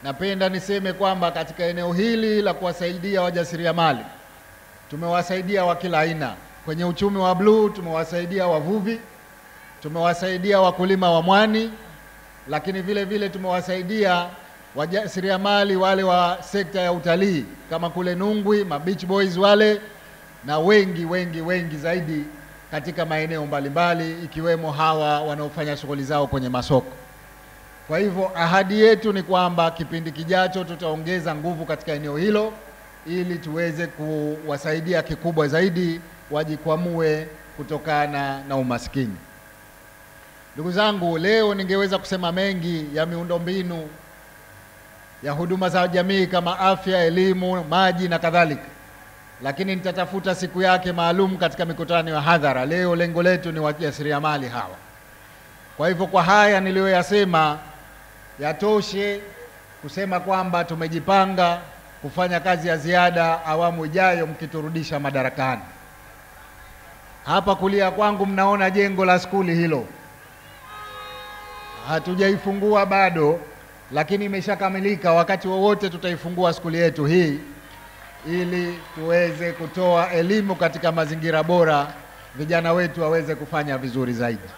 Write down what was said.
napenda niseme kwamba katika eneo hili la kuwasaidia wajasiriamali tumewasaidia wa kila aina. Kwenye uchumi wa bluu tumewasaidia wavuvi, tumewasaidia wakulima wa mwani, lakini vile vile tumewasaidia wajasiriamali wale wa sekta ya utalii kama kule Nungwi, beach boys wale, na wengi zaidi katika maeneo mbalimbali ikiwemo hawa wanaofanya shughuli zao kwenye masoko. Kwa hivyo ahadi yetu ni kwamba kipindi kijacho tutaongeza nguvu katika eneo hilo ili tuweze kuwasaidia kikubwa zaidi wajikwamue kutokana na umaskini. Ndugu zangu, leo ningeweza kusema mengi ya miundombinu ya huduma za jamii kama afya, elimu, maji na kadhalika, lakini nitatafuta siku yake maalum katika mikutano ya hadhara. Leo lengo letu ni wajasiriamali hawa. Kwa hivyo kwa haya niliyoyasema yatoshe kusema kwamba tumejipanga kufanya kazi ya ziada awamu ijayo mkiturudisha madarakani. Hapa kulia kwangu mnaona jengo la skuli hilo. Hatujaifungua bado, lakini imeshakamilika. Wakati wowote tutaifungua skuli yetu hii ili tuweze kutoa elimu katika mazingira bora, vijana wetu waweze kufanya vizuri zaidi.